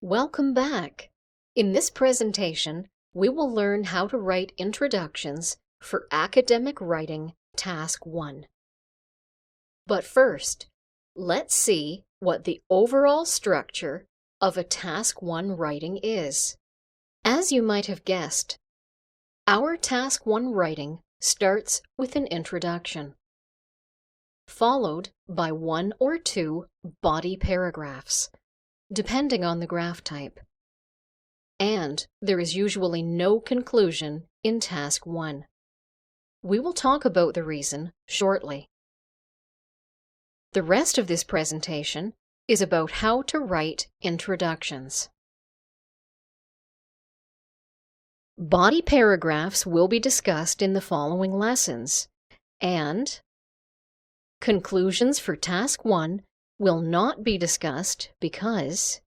Welcome back! In this presentation, we will learn how to write introductions for academic writing Task 1. But first, let's see what the overall structure of a Task 1 writing is. As you might have guessed, our Task 1 writing starts with an introduction, followed by 1 or 2 body paragraphs, depending on the graph type. And there is usually no conclusion in Task 1. We will talk about the reason shortly. The rest of this presentation is about how to write introductions. Body paragraphs will be discussed in the following lessons, and conclusions for Task 1 will not be discussed because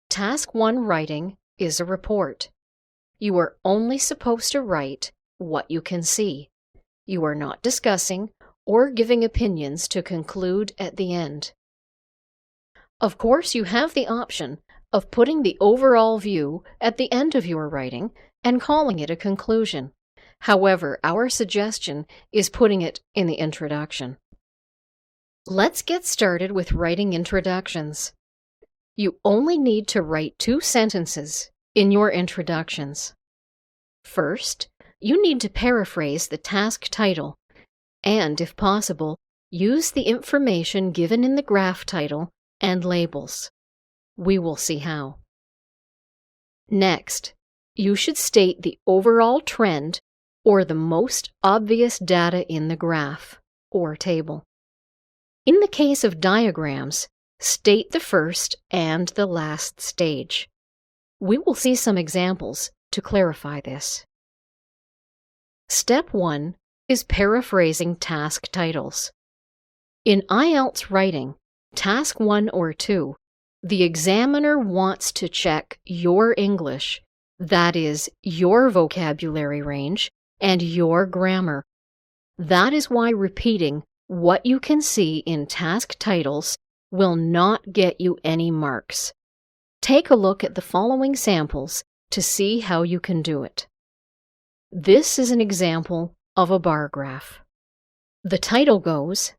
Task 1 writing is a report. You are only supposed to write what you can see. You are not discussing or giving opinions to conclude at the end. Of course, you have the option of putting the overall view at the end of your writing and calling it a conclusion. However, our suggestion is putting it in the introduction. Let's get started with writing introductions. You only need to write 2 sentences in your introductions. First, you need to paraphrase the task title, and if possible, use the information given in the graph title and labels. We will see how. Next, you should state the overall trend or the most obvious data in the graph or table. In the case of diagrams, state the first and the last stage. We will see some examples to clarify this. Step 1 is paraphrasing task titles. In IELTS writing, Task 1 or 2, the examiner wants to check your English, that is, your vocabulary range and your grammar. That is why repeating what you can see in task titles will not get you any marks. Take a look at the following samples to see how you can do it. This is an example of a bar graph. The title goes,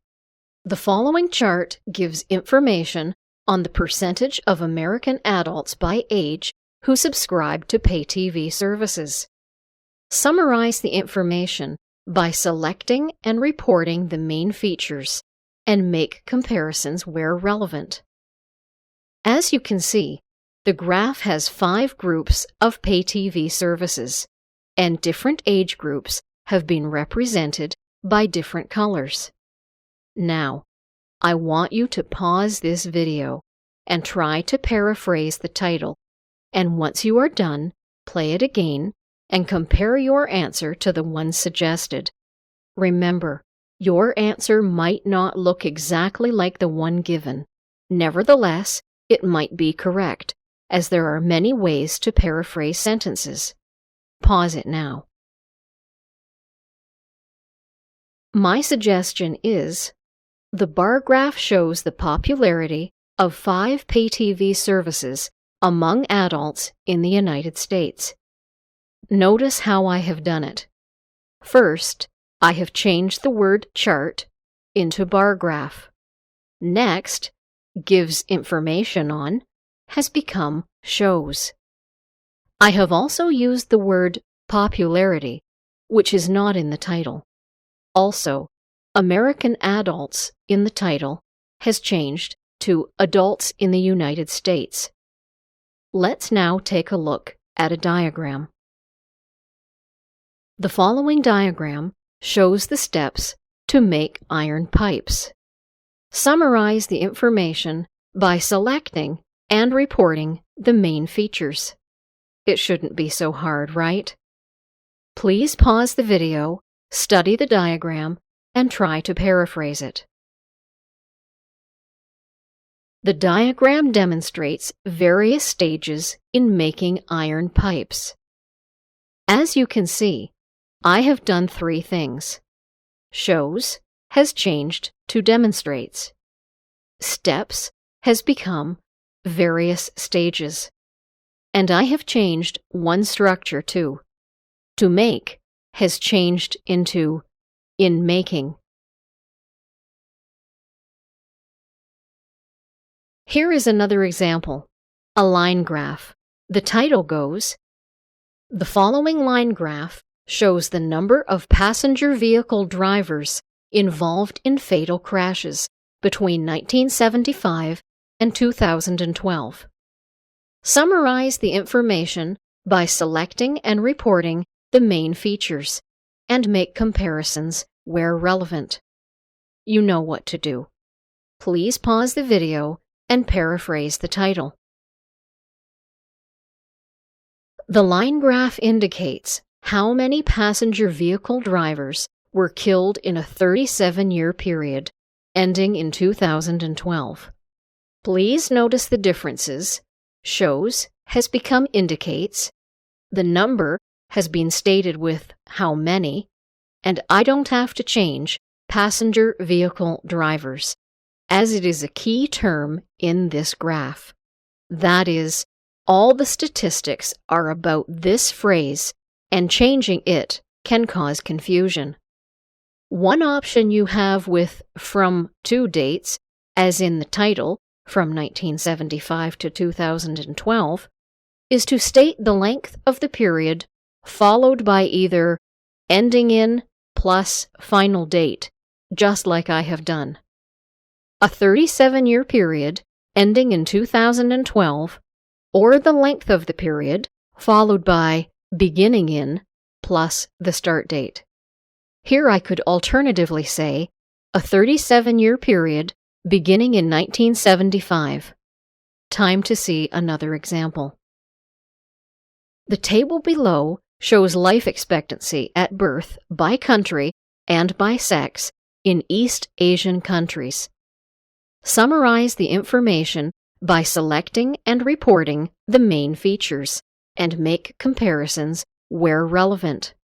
"The following chart gives information on the percentage of American adults by age who subscribe to pay TV services. Summarize the information by selecting and reporting the main features and make comparisons where relevant." As you can see, the graph has 5 groups of pay TV services, and different age groups have been represented by different colors. Now, I want you to pause this video and try to paraphrase the title, and once you are done, play it again and compare your answer to the one suggested. Remember, your answer might not look exactly like the one given. Nevertheless, it might be correct, as there are many ways to paraphrase sentences. Pause it now. My suggestion is, the bar graph shows the popularity of 5 pay TV services among adults in the United States. Notice how I have done it. First, I have changed the word chart into bar graph. Next, gives information on has become shows. I have also used the word popularity, which is not in the title. Also, American adults in the title has changed to adults in the United States. Let's now take a look at a diagram. The following diagram shows the steps to make iron pipes. Summarize the information by selecting and reporting the main features. It shouldn't be so hard, right? Please pause the video, study the diagram, and try to paraphrase it. The diagram demonstrates various stages in making iron pipes. As you can see, I have done 3 things. Shows has changed to demonstrates. Steps has become various stages. And I have changed one structure too. To make has changed into in making. Here is another example, a line graph. The title goes, "The following line graph shows the number of passenger vehicle drivers involved in fatal crashes between 1975 and 2012. Summarize the information by selecting and reporting the main features and make comparisons where relevant." You know what to do. Please pause the video and paraphrase the title. The line graph indicates how many passenger vehicle drivers were killed in a 37-year period ending in 2012. Please notice the differences. Shows has become indicates. The number has been stated with how many, and I don't have to change passenger vehicle drivers, as it is a key term in this graph. That is, all the statistics are about this phrase, and changing it can cause confusion. One option you have with from to dates, as in the title, from 1975 to 2012, is to state the length of the period followed by either ending in plus final date, just like I have done. A 37-year period ending in 2012, or the length of the period followed by beginning in plus the start date. Here I could alternatively say a 37-year period beginning in 1975. Time to see another example. The table below shows life expectancy at birth by country and by sex in East Asian countries. Summarize the information by selecting and reporting the main features and make comparisons where relevant.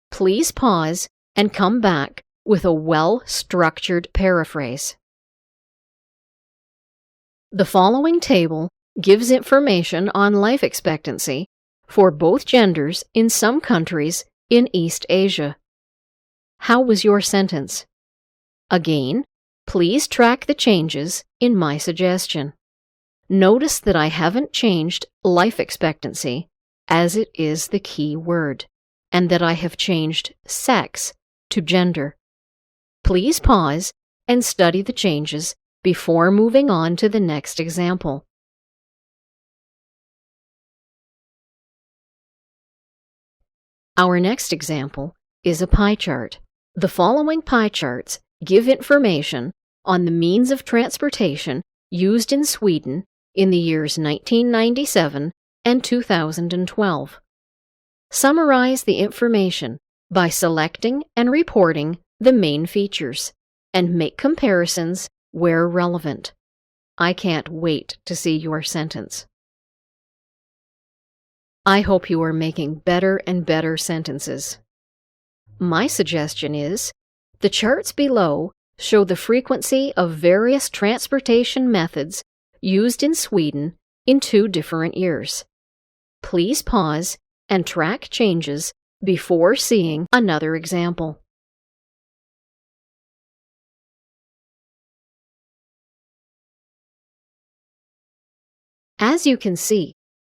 Please pause and come back with a well-structured paraphrase. The following table gives information on life expectancy for both genders in some countries in East Asia. How was your sentence? Again, please track the changes in my suggestion. Notice that I haven't changed life expectancy, as it is the key word, and that I have changed sex to gender. Please pause and study the changes before moving on to the next example. Our next example is a pie chart. The following pie charts give information on the means of transportation used in Sweden in the years 1997 and 2012. Summarize the information by selecting and reporting the main features and make comparisons where relevant. I can't wait to see your sentence. I hope you are making better and better sentences. My suggestion is, the charts below show the frequency of various transportation methods used in Sweden in 2 different years. Please pause and track changes before seeing another example. As you can see,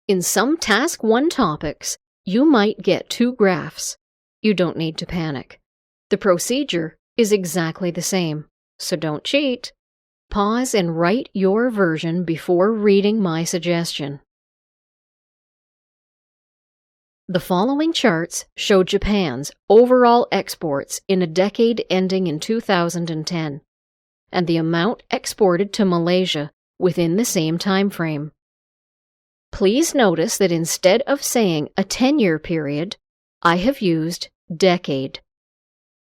in some Task 1 topics, you might get 2 graphs. You don't need to panic. The procedure is exactly the same, so don't cheat. Pause and write your version before reading my suggestion. The following charts show Japan's overall exports in a decade ending in 2010, and the amount exported to Malaysia within the same time frame. Please notice that instead of saying a 10-year period, I have used decade.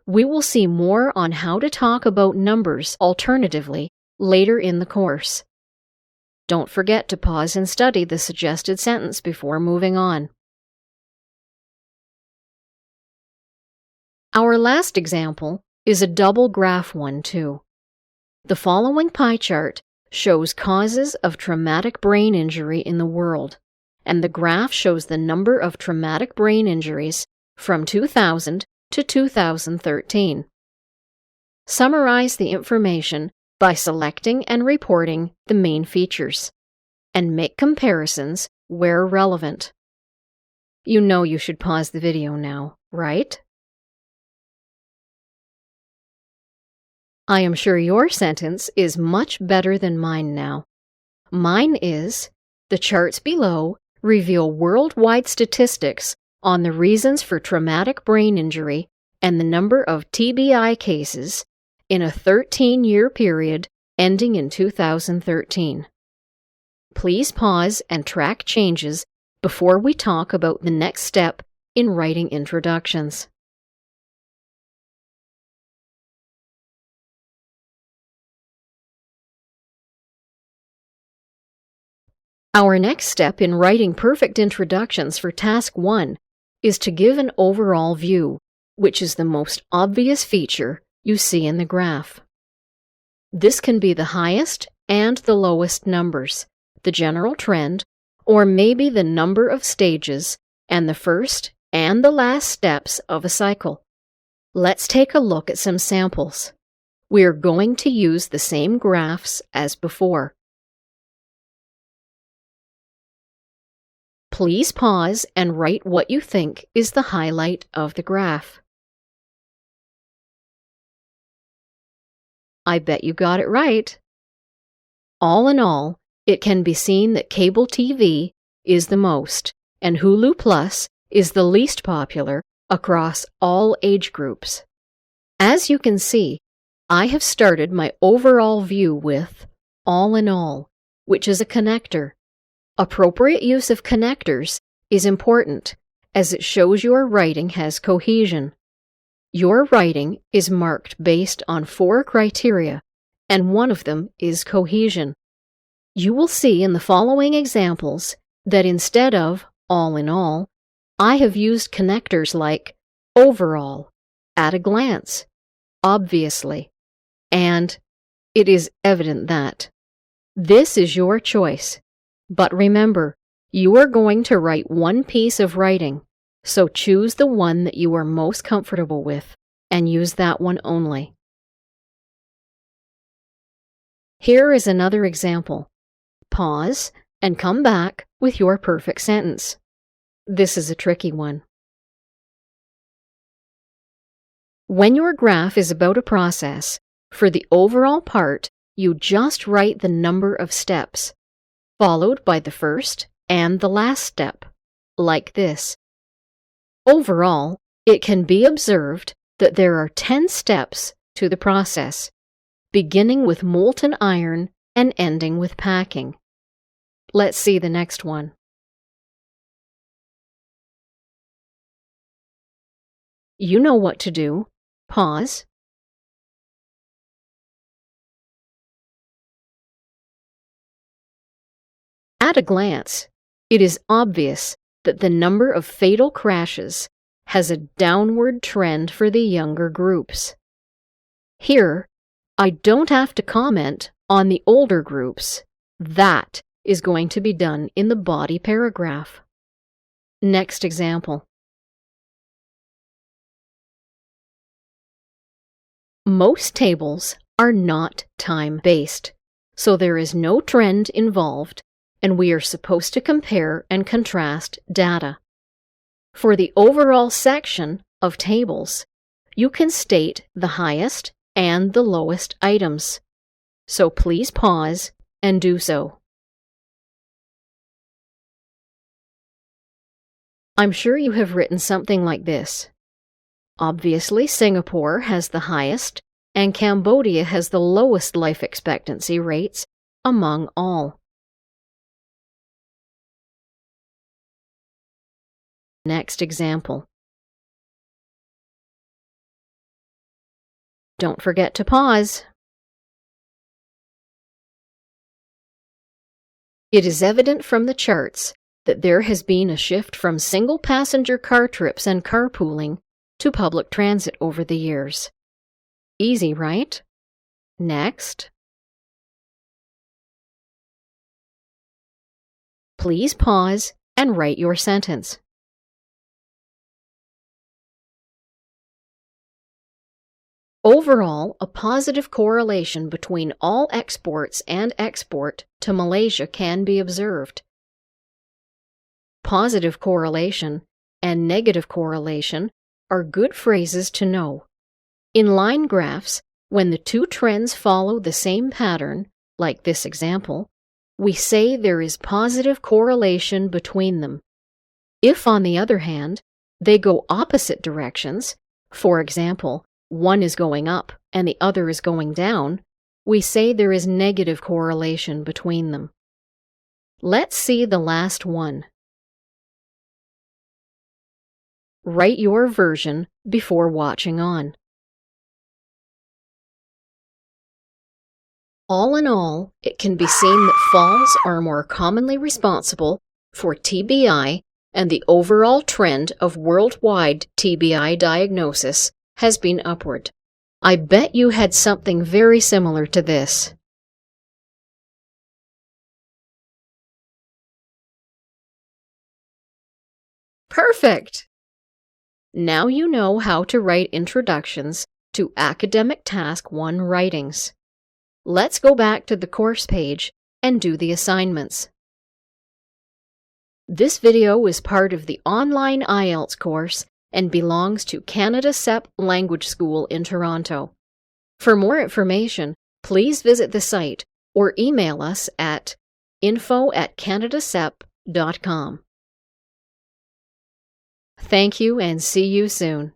We will see more on how to talk about numbers alternatively later in the course. Don't forget to pause and study the suggested sentence before moving on. Our last example is a double graph one too. The following pie chart shows causes of traumatic brain injury in the world, and the graph shows the number of traumatic brain injuries from 2000 to 2013. Summarize the information by selecting and reporting the main features, and make comparisons where relevant. You know you should pause the video now, right? I am sure your sentence is much better than mine now. Mine is, the charts below reveal worldwide statistics on the reasons for traumatic brain injury and the number of TBI cases in a 13-year period ending in 2013. Please pause and track changes before we talk about the next step in writing introductions. Our next step in writing perfect introductions for Task 1 is to give an overall view, which is the most obvious feature you see in the graph. This can be the highest and the lowest numbers, the general trend, or maybe the number of stages and the first and the last steps of a cycle. Let's take a look at some samples. We are going to use the same graphs as before. Please pause and write what you think is the highlight of the graph. I bet you got it right. All in all, it can be seen that cable TV is the most, and Hulu Plus is the least popular across all age groups. As you can see, I have started my overall view with all in all, which is a connector. Appropriate use of connectors is important, as it shows your writing has cohesion. Your writing is marked based on 4 criteria, and one of them is cohesion. You will see in the following examples that instead of all in all, I have used connectors like overall, at a glance, obviously, and it is evident that. This is your choice. But remember, you are going to write one piece of writing, so choose the one that you are most comfortable with and use that one only. Here is another example. Pause and come back with your perfect sentence. This is a tricky one. When your graph is about a process, for the overall part, you just write the number of steps, followed by the first and the last step, like this. Overall, it can be observed that there are 10 steps to the process, beginning with molten iron and ending with packing. Let's see the next one. You know what to do. Pause. At a glance, it is obvious that the number of fatal crashes has a downward trend for the younger groups. Here, I don't have to comment on the older groups. That is going to be done in the body paragraph. Next example. Most tables are not time-based, so there is no trend involved, and we are supposed to compare and contrast data. For the overall section of tables, you can state the highest and the lowest items. So please pause and do so. I'm sure you have written something like this. Obviously, Singapore has the highest, and Cambodia has the lowest life expectancy rates among all. Next example. Don't forget to pause. It is evident from the charts that there has been a shift from single-passenger car trips and carpooling to public transit over the years. Easy, right? Next. Please pause and write your sentence. Overall, a positive correlation between all exports and export to Malaysia can be observed. Positive correlation and negative correlation are good phrases to know. In line graphs, when the two trends follow the same pattern, like this example, we say there is positive correlation between them. If, on the other hand, they go opposite directions, for example, one is going up and the other is going down, we say there is negative correlation between them. Let's see the last one. Write your version before watching on. All in all, it can be seen that falls are more commonly responsible for TBI, and the overall trend of worldwide TBI diagnosis has been upward. I bet you had something very similar to this. Perfect! Now you know how to write introductions to Academic Task 1 writings. Let's go back to the course page and do the assignments. This video is part of the online IELTS course and belongs to Canada CEP Language School in Toronto. For more information, please visit the site or email us at info@canadacep.com. Thank you and see you soon.